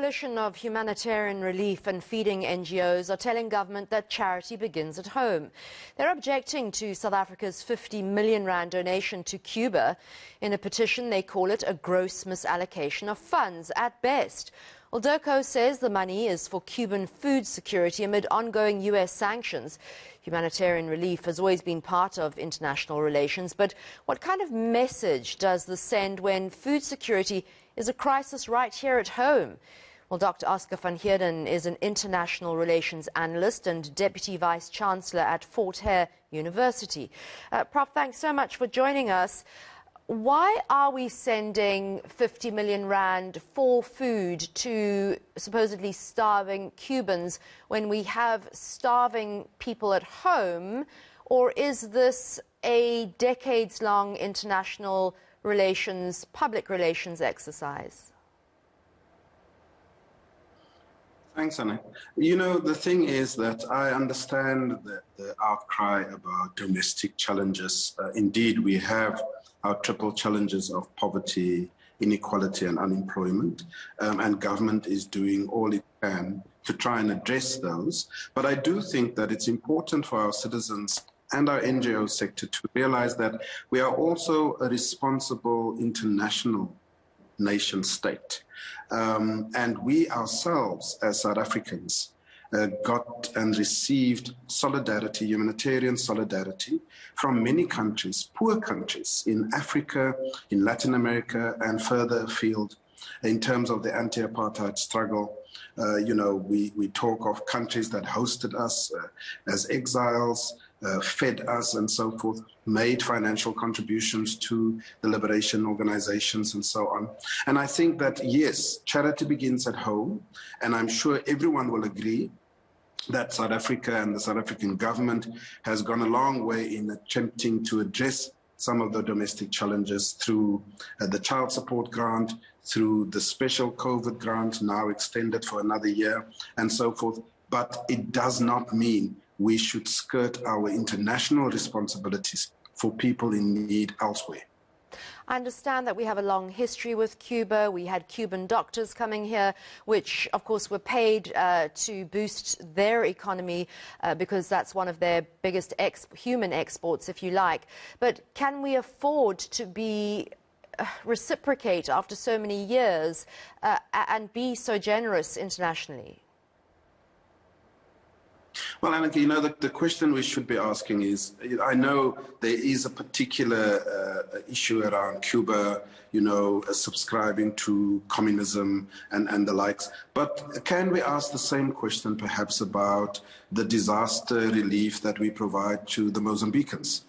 coalition of humanitarian relief and feeding NGOs are telling government that charity begins at home. They're objecting to South Africa's 50 million rand donation to Cuba. In a petition, they call it a gross misallocation of funds at best. Aldoko says the money is for Cuban food security amid ongoing US sanctions. Humanitarian relief has always been part of international relations, but what kind of message does this send when food security is a crisis right here at home? Well, Dr. Oscar van Heerden is an international relations analyst and Deputy Vice-Chancellor at Fort Hare University. Prof, thanks so much for joining us. Why are we sending 50 million rand for food to supposedly starving Cubans when we have starving people at home? Or is this a decades-long international relations, public relations exercise? Thanks, Anna. You know, the thing is that I understand the outcry about domestic challenges. Indeed, we have our triple challenges of poverty, inequality and unemployment, and government is doing all it can to try and address those. But I do think that it's important for our citizens and our NGO sector to realize that we are also a responsible international nation state. And we ourselves, as South Africans, got and received solidarity, humanitarian solidarity, from many countries, poor countries in Africa, in Latin America, and further afield in terms of the anti-apartheid struggle. You know, we talk of countries that hosted us as exiles, fed us and so forth, made financial contributions to the liberation organizations and so on. And I think that, yes, charity begins at home, and I'm sure everyone will agree that South Africa and the South African government has gone a long way in attempting to address some of the domestic challenges through the child support grant, through the special COVID grant, now extended for another year, and so forth. But it does not mean we should skirt our international responsibilities for people in need elsewhere. I understand that we have a long history with Cuba. We had Cuban doctors coming here, which, of course, were paid to boost their economy because that's one of their biggest human exports, if you like. But can we afford to be reciprocate after so many years and be so generous internationally? Well, Annika, you know, the question we should be asking is, I know there is a particular issue around Cuba, you know, subscribing to communism and the likes, but can we ask the same question perhaps about the disaster relief that we provide to the Mozambicans?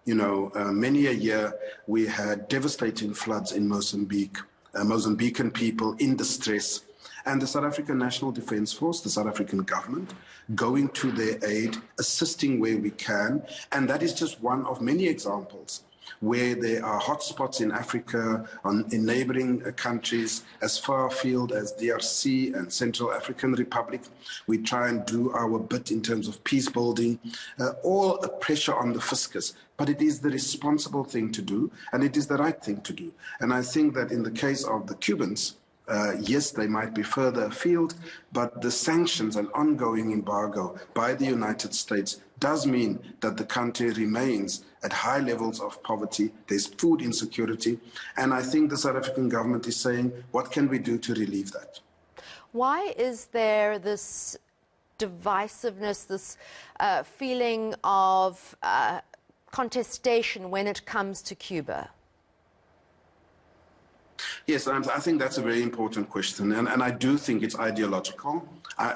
You know, many a year we had devastating floods in Mozambique, Mozambican people in distress, and the South African National Defence Force, the South African government, going to their aid, assisting where we can. And that is just one of many examples where there are hotspots in Africa, in neighboring countries as far afield as DRC and Central African Republic. We try and do our bit in terms of peace building, all a pressure on the fiscus. But it is the responsible thing to do, and it is the right thing to do. And I think that in the case of the Cubans, yes, they might be further afield, but the sanctions and ongoing embargo by the United States does mean that the country remains at high levels of poverty. There's food insecurity. And I think the South African government is saying, what can we do to relieve that? Why is there this divisiveness, this feeling of contestation when it comes to Cuba? Yes, I think that's a very important question, and I do think it's ideological.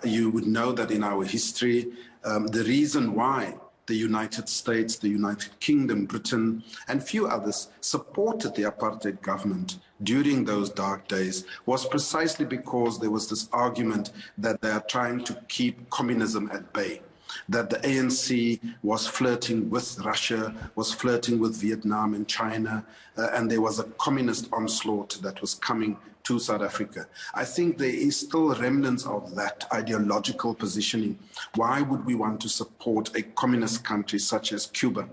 You would know that in our history, the reason why the United States, the United Kingdom, Britain, and few others supported the apartheid government during those dark days was precisely because there was this argument that they are trying to keep communism at bay, that the ANC was flirting with Russia, was flirting with Vietnam and China, and there was a communist onslaught that was coming to South Africa. I think there is still remnants of that ideological positioning. Why would we want to support a communist country such as Cuba,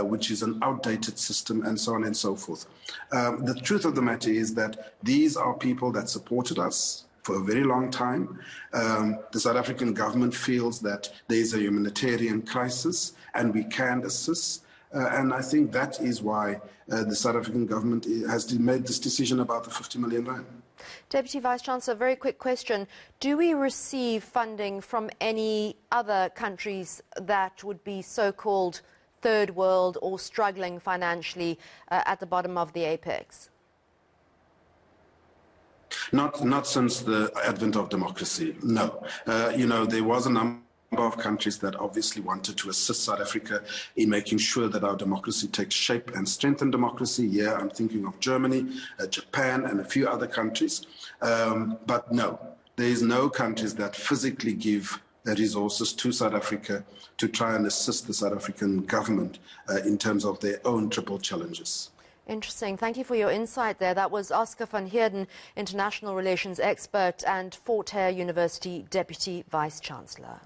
which is an outdated system, and so on and so forth? The truth of the matter is that these are people that supported us. for a very long time. The South African government feels that there is a humanitarian crisis and we can assist. And I think that is why the South African government has made this decision about the 50 million rand. Deputy Vice-Chancellor, very quick question. Do we receive funding from any other countries that would be so-called third world or struggling financially at the bottom of the apex? Not since the advent of democracy, no. There was a number of countries that obviously wanted to assist South Africa in making sure that our democracy takes shape and strengthen democracy. Yeah, I'm thinking of Germany, Japan, and a few other countries. But no, there is no countries that physically give resources to South Africa to try and assist the South African government in terms of their own triple challenges. Interesting. Thank you for your insight there. That was Oscar van Heerden, International Relations expert and Fort Hare University Deputy Vice-Chancellor.